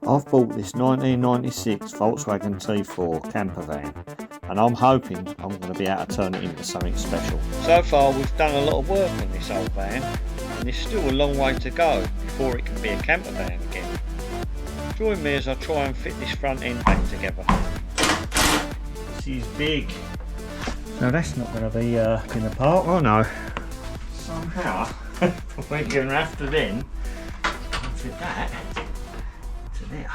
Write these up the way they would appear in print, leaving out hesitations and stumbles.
I've bought this 1996 Volkswagen T4 camper van and I'm hoping I'm going to be able to turn it into something special. So far we've done a lot of work on this old van and there's still a long way to go before it can be a camper van again. Join me as I try and fit this front end back together. This is big. Now that's not going to be in the park, oh no. Somehow we're going to have to then fit that to there.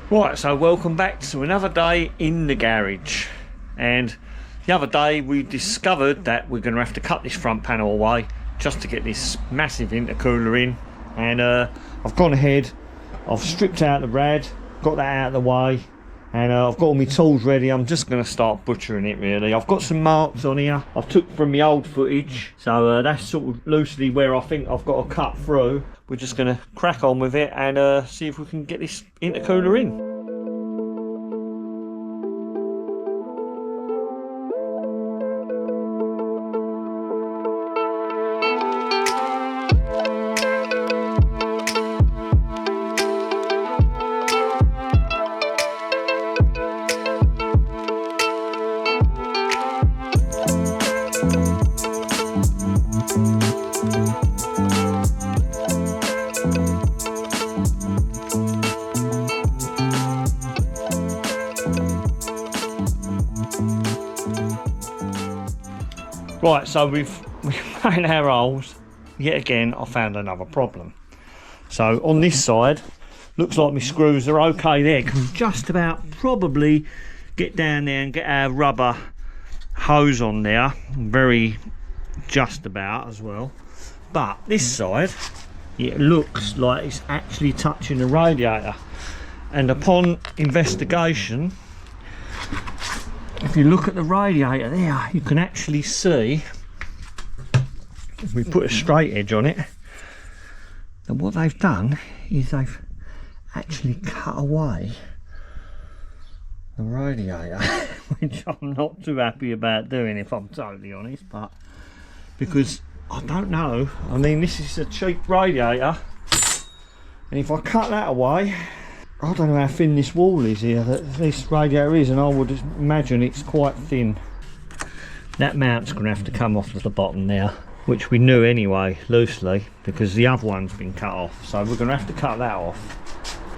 Right, so welcome back to another day in the garage. And the other day we discovered that we're going to have to cut this front panel away just to get this massive intercooler in. And I've gone ahead, I've stripped out the rad, got that out of the way, and I've got all my tools ready. I'm just going to start butchering it really. I've got some marks on here I've took from my old footage, so that's sort of loosely where I think I've got to cut through. We're just going to crack on with it and see if we can get this intercooler in. Right, so we've made our holes. Yet again, I found another problem. So on this side, looks like my screws are okay there. Can just about probably get down there and get our rubber hose on there. Very just about as well. But this side, it looks like it's actually touching the radiator. And upon investigation, if you look at the radiator there, you can actually see, if we put a straight edge on it, that what they've done is they've actually cut away the radiator, which I'm not too happy about doing, if I'm totally honest, but because I don't know, I mean this is a cheap radiator, and if I cut that away, I don't know how thin this wall is here that this radiator is, and I would imagine it's quite thin. That mount's going to have to come off at the bottom there, which we knew anyway, loosely, because the other one's been cut off. So we're going to have to cut that off.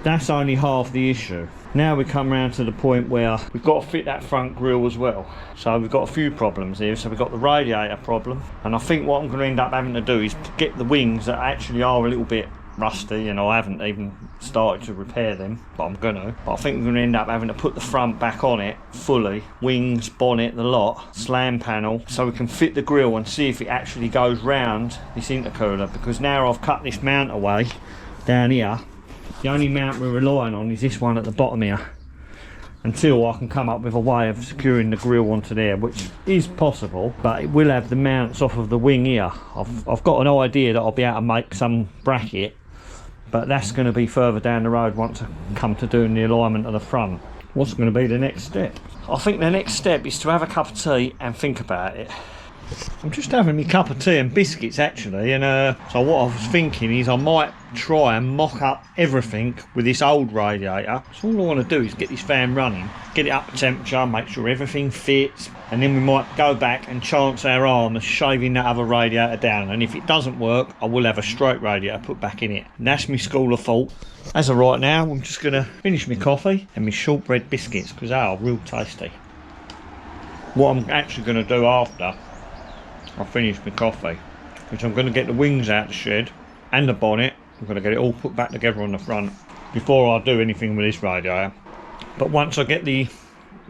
That's only half the issue. Now we come round to the point where we've got to fit that front grille as well. So we've got a few problems here. So we've got the radiator problem, and I think what I'm going to end up having to do is get the wings that actually are a little bit rusty, and I haven't even started to repair them, but I'm gonna. But I think we're gonna end up having to put the front back on it fully, wings, bonnet, the lot, slam panel, so we can fit the grille and see if it actually goes round this intercooler, because now I've cut this mount away down here, the only mount we're relying on is this one at the bottom here, until I can come up with a way of securing the grille onto there, which is possible, but it will have the mounts off of the wing here. I've got an idea that I'll be able to make some bracket, but that's going to be further down the road once I come to doing the alignment of the front. What's going to be the next step? I think the next step is to have a cup of tea and think about it. I'm just having my cup of tea and biscuits actually, and so what I was thinking is I might try and mock up everything with this old radiator. So all I want to do is get this fan running, get it up to temperature, make sure everything fits, and then we might go back and chance our arm of shaving that other radiator down, and if it doesn't work I will have a straight radiator put back in it. And that's my school of thought. As of right now, I'm just going to finish my coffee and my shortbread biscuits, because they are real tasty. What I'm actually going to do after I finish my coffee, which I'm going to get the wings out of the shed and the bonnet. I'm going to get it all put back together on the front before I do anything with this radiator. But once I get the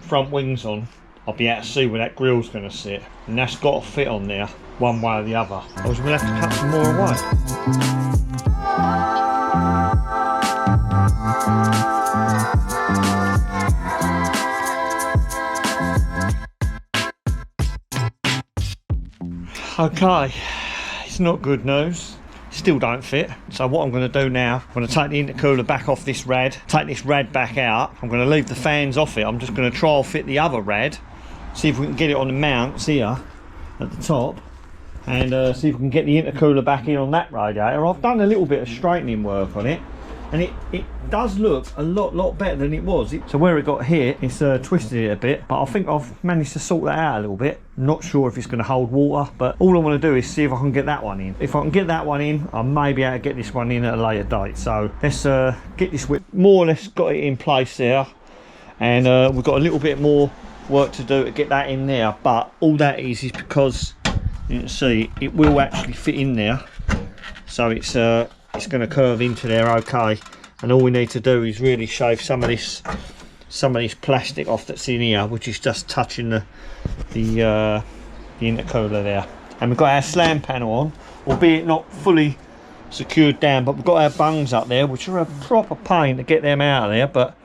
front wings on, I'll be able to see where that grille's going to sit, and that's got to fit on there one way or the other, or we'll have to cut some more away. Okay, it's not good news. Still don't fit. So what I'm going to do now, I'm going to take the intercooler back off this rad, take this rad back out. I'm going to leave the fans off it. I'm just going to try and fit the other rad, see if we can get it on the mounts here at the top, and see if we can get the intercooler back in on that radiator. I've done a little bit of straightening work on it, and it does look a lot better than it was. So where it got here, it's twisted it a bit, but I think I've managed to sort that out a little bit. I'm not sure if it's going to hold water, but all I want to do is see if I can get that one in. If I can get that one in, I may be able to get this one in at a later date. So let's get this whip more or less got it in place there, and we've got a little bit more work to do to get that in there, but all that is because you can see it will actually fit in there, so it's going to curve into there okay, and all we need to do is really shave some of this plastic off that's in here, which is just touching the intercooler there. And we've got our slam panel on, albeit not fully secured down, but we've got our bungs up there, which are a proper pain to get them out of there, but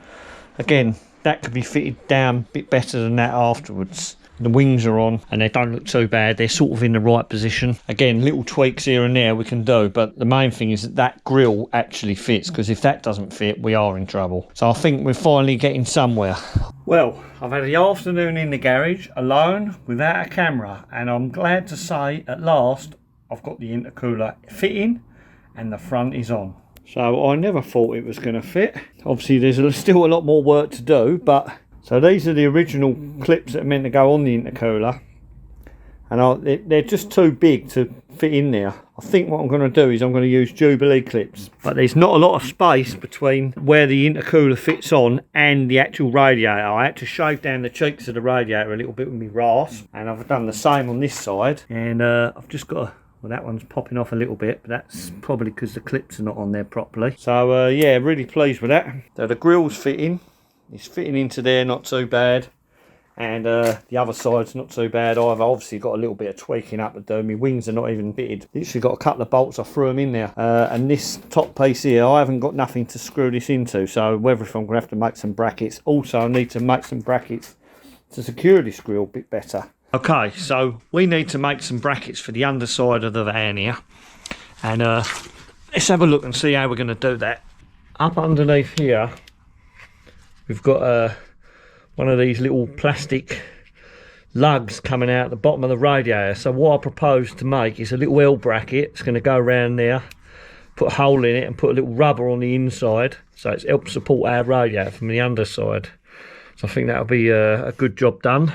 again, that could be fitted down a bit better than that afterwards. The wings are on and they don't look too bad. They're sort of in the right position. Again, little tweaks here and there we can do, but the main thing is that that grill actually fits, because if that doesn't fit, we are in trouble. So I think we're finally getting somewhere. Well, I've had the afternoon in the garage alone without a camera, and I'm glad to say at last I've got the intercooler fitting and the front is on. So I never thought it was going to fit. Obviously there's still a lot more work to do, but so these are the original clips that are meant to go on the intercooler, and they're just too big to fit in there. I think what I'm going to do is I'm going to use Jubilee clips, but there's not a lot of space between where the intercooler fits on and the actual radiator. I had to shave down the cheeks of the radiator a little bit with my rasp, and I've done the same on this side, and I've just got to, well, that one's popping off a little bit, but that's probably because the clips are not on there properly. So yeah, really pleased with that. So the grill's fitting. It's fitting into there, not too bad, and the other side's not too bad either. Obviously got a little bit of tweaking up to do. My wings are not even fitted. Literally got a couple of bolts, I threw them in there, and this top piece here, I haven't got nothing to screw this into, so whether if I'm going to have to make some brackets. Also I need to make some brackets to secure this grill a bit better. Okay, so we need to make some brackets for the underside of the van here, and let's have a look and see how we're going to do that. Up underneath here we've got one of these little plastic lugs coming out the bottom of the radiator. So what I propose to make is a little L bracket. It's going to go around there, put a hole in it and put a little rubber on the inside, so it helps support our radiator from the underside. So I think that'll be a good job done.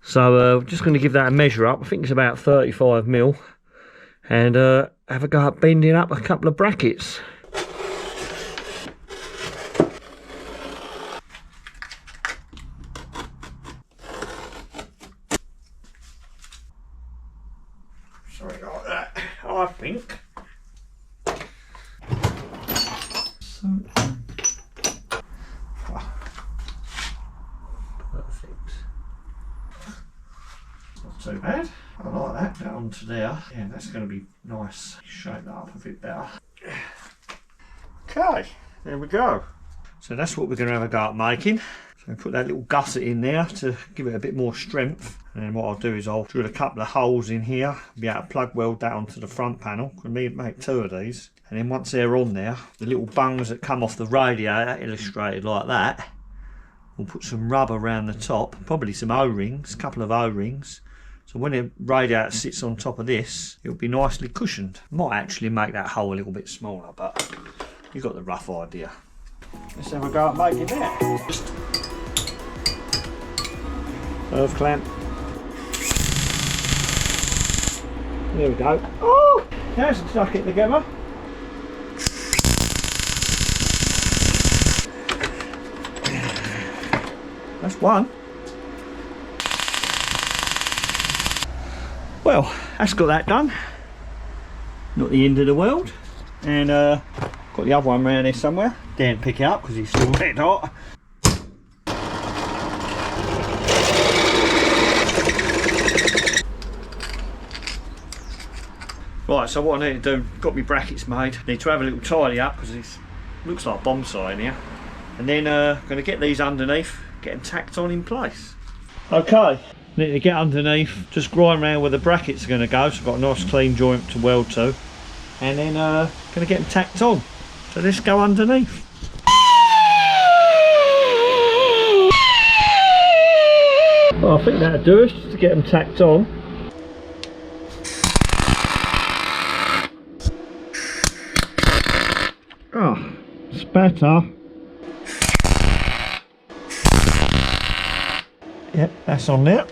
So we're just going to give that a measure up. I think it's about 35mm, and have a go at bending up a couple of brackets. Something like that, I think. Perfect. Not too bad. I like that. That onto there. Yeah, that's going to be nice. Shape that up a bit better. Okay, there we go. So that's what we're going to have a go at making. So put that little gusset in there to give it a bit more strength, and then what I'll do is I'll drill a couple of holes in here, be able to plug weld that onto the front panel. I'm going to make two of these, and then once they're on there, the little bungs that come off the radiator, illustrated like that, we'll put some rubber around the top, probably some O-rings, a couple of O-rings, so when the radiator sits on top of this, it'll be nicely cushioned. Might actually make that hole a little bit smaller, but you've got the rough idea. Let's have a go at making that. Just earth clamp. There we go. Oh, now it's stuck it together. That's one. Well, that's got that done. Not the end of the world. And got the other one around here somewhere. Didn't pick it up because he's still red hot. Right, so what I need to do, got my brackets made. Need to have a little tidy up because it looks like a bomb site in here. And then going to get these underneath, get them tacked on in place. Okay, need to get underneath, just grind around where the brackets are going to go, so I've got a nice clean joint to weld to. And then going to get them tacked on. So let's go underneath. Well, I think that'll do us to get them tacked on. Oh, better. Yep, that's on there.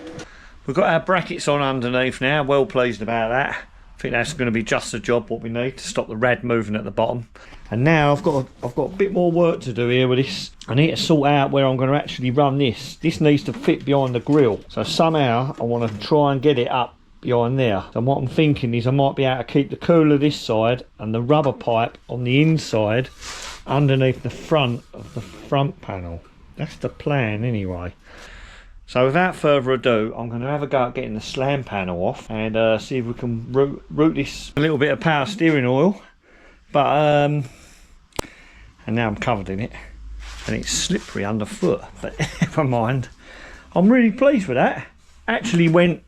We've got our brackets on underneath now, well pleased about that. I think that's going to be just the job what we need to stop the rad moving at the bottom. And now I've got a bit more work to do here with this. I need to sort out where I'm going to actually run this. This needs to fit behind the grill. So somehow I want to try and get it up behind there. So what I'm thinking is I might be able to keep the cooler this side and the rubber pipe on the inside underneath the front of the front panel. That's the plan anyway. So without further ado, I'm going to have a go at getting the slam panel off and see if we can route this a little bit of power steering oil. But and now I'm covered in it and it's slippery underfoot, but never mind. I'm really pleased with that. Actually went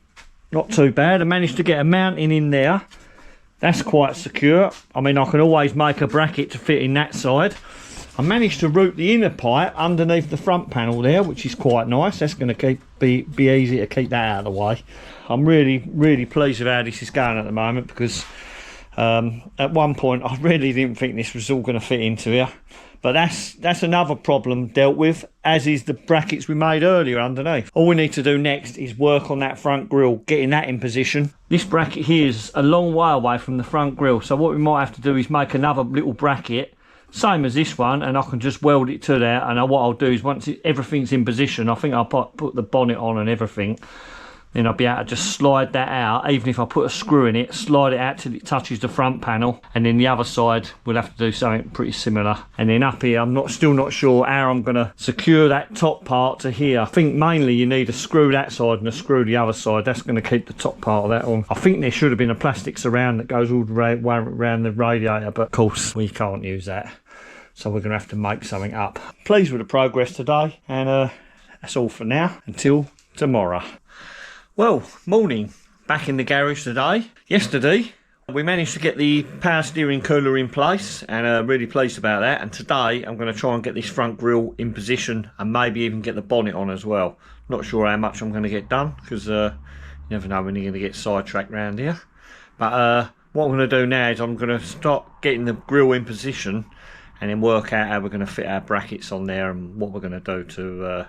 not too bad. I managed to get a mounting in there. That's quite secure. I mean, I can always make a bracket to fit in that side. I managed to route the inner pipe underneath the front panel there, which is quite nice. That's going to be easy to keep that out of the way. I'm really pleased with how this is going at the moment, because at one point I really didn't think this was all going to fit into here. But that's another problem dealt with, as is the brackets we made earlier underneath. All we need to do next is work on that front grille, getting that in position. This bracket here is a long way away from the front grille, so what we might have to do is make another little bracket, same as this one, and I can just weld it to there. And what I'll do is once everything's in position, I think I'll put the bonnet on and everything, then I'll be able to just slide that out. Even if I put a screw in it, slide it out till it touches the front panel, and then the other side we'll have to do something pretty similar. And then up here I'm still not sure how I'm going to secure that top part to here. I think mainly you need a screw that side and a screw the other side. That's going to keep the top part of that on. I think there should have been a plastic surround that goes all the way around the radiator, but of course we can't use that, so we're going to have to make something up. Pleased with the progress today, and that's all for now until tomorrow. Well, morning, back in the garage today. Yesterday we managed to get the power steering cooler in place, and really pleased about that. And today I'm going to try and get this front grille in position and maybe even get the bonnet on as well. Not sure how much I'm going to get done, because you never know when you're going to get sidetracked around here. But what I'm going to do now is I'm going to start getting the grille in position and then work out how we're going to fit our brackets on there and what we're going to do to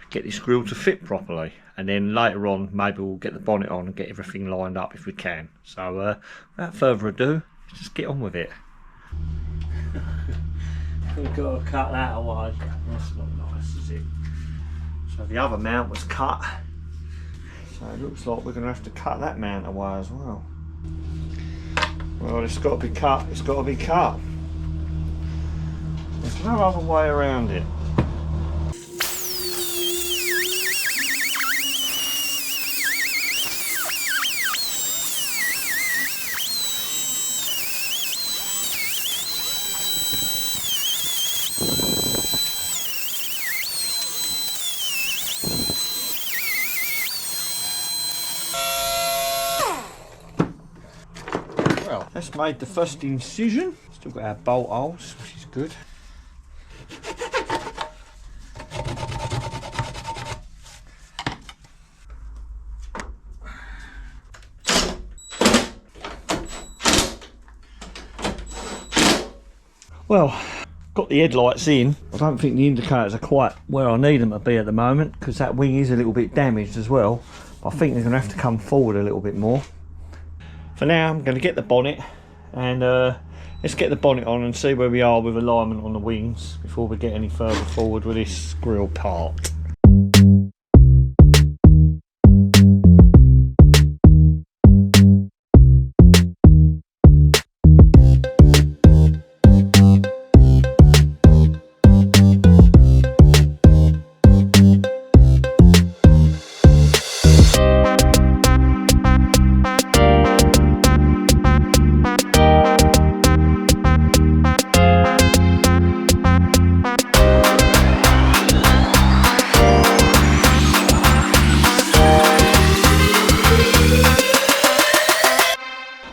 get this grille to fit properly. And then later on maybe we'll get the bonnet on and get everything lined up if we can. So without further ado, let's just get on with it. We've got to cut that away. That's not nice, is it? So the other mount was cut, so it looks like we're going to have to cut that mount away as well. Well, it's got to be cut, it's got to be cut. There's no other way around it. Well, that's made the first incision. Still got our bolt holes, which is good. Well, got the headlights in. I don't think the indicators are quite where I need them to be at the moment, because that wing is a little bit damaged as well. But I think they're going to have to come forward a little bit more. For now, I'm going to get the bonnet, and let's get the bonnet on and see where we are with alignment on the wings before we get any further forward with this grille part.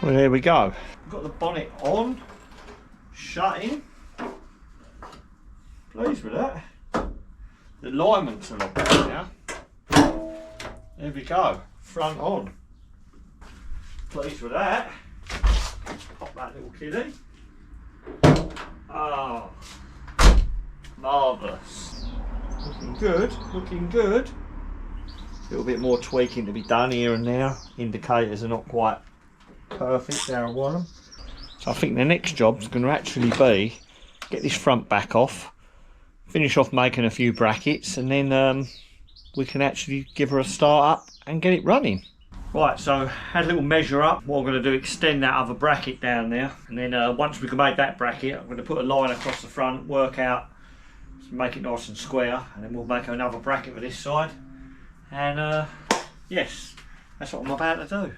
Well, there we go. We've got the bonnet on, shutting. Pleased with that. The alignment's a lot better now. There we go. Front on. Pleased with that. Pop that little kiddie. Oh, Marvellous. Looking good, looking good. A little bit more tweaking to be done here and there. Indicators are not quite perfect there I want them. So I think the next job's going to actually be get this front back off, finish off making a few brackets, and then we can actually give her a start up and get it running. Right, so had a little measure up. What I'm going to do, extend that other bracket down there, and then once we can make that bracket, I'm going to put a line across the front, work out, make it nice and square, and then we'll make another bracket for this side. And yes, that's what I'm about to do.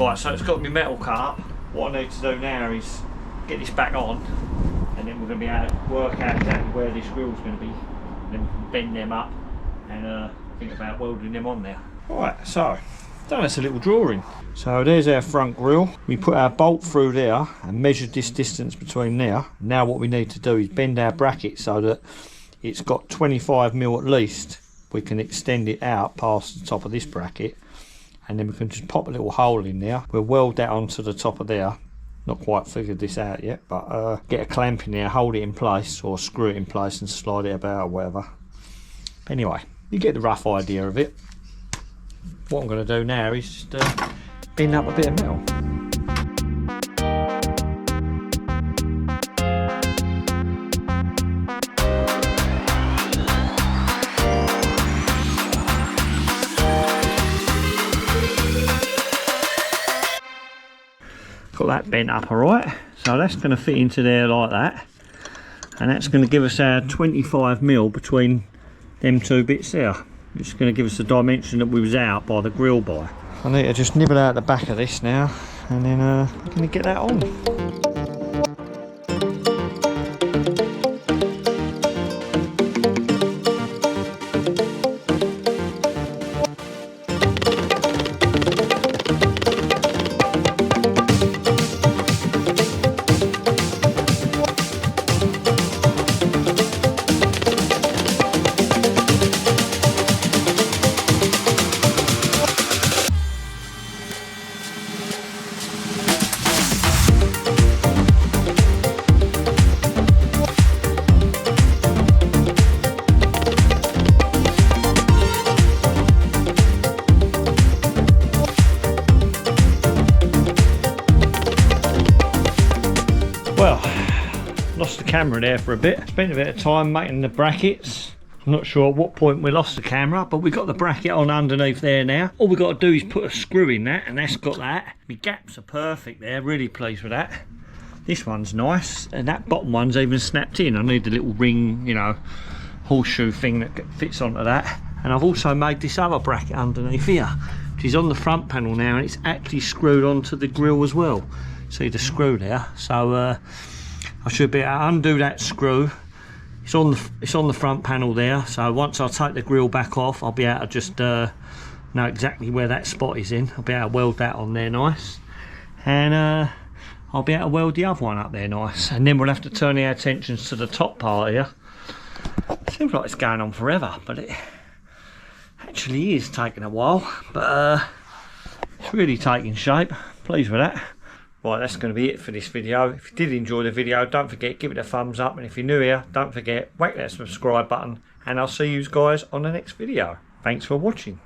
Right, so it's got my metal cut up. What I need to do now is get this back on, and then we're going to be able to work out exactly where this grill's going to be, and then we can bend them up and think about welding them on there. Right, so done us a little drawing. So there's our front grill. We put our bolt through there and measured this distance between there. Now what we need to do is bend our bracket so that it's got 25mm at least. We can extend it out past the top of this bracket, and then we can just pop a little hole in there. We'll weld that onto the top of there. Not quite figured this out yet, but get a clamp in there, hold it in place, or screw it in place and slide it about or whatever. Anyway, you get the rough idea of it. What I'm going to do now is just bend up a bit of metal. Got that bent up alright, so that's going to fit into there like that, and that's going to give us our 25mm between them two bits there. It's going to give us the dimension that we was out by the grill by. I need to just nibble out the back of this now, and then we're going to get that on. Well, lost the camera there for a bit. Spent a bit of time making the brackets. I'm not sure at what point we lost the camera, but we got the bracket on underneath there now. All we got to do is put a screw in that, and that's got that. My gaps are perfect there, really pleased with that. This one's nice, and that bottom one's even snapped in. I need the little ring, you know, horseshoe thing that fits onto that. And I've also made this other bracket underneath here, which is on the front panel now, and it's actually screwed onto the grill as well. See the screw there, so I should be able to undo that screw. It's on the front panel there, so once I take the grill back off, I'll be able to just know exactly where that spot is in. I'll be able to weld that on there nice, and I'll be able to weld the other one up there nice, and then we'll have to turn our attentions to the top part here. Seems like it's going on forever, but it actually is taking a while, but it's really taking shape. Pleased with that. Right, that's going to be it for this video. If you did enjoy the video, don't forget, give it a thumbs up, and if you're new here, don't forget, whack that subscribe button, and I'll see you guys on the next video. Thanks for watching.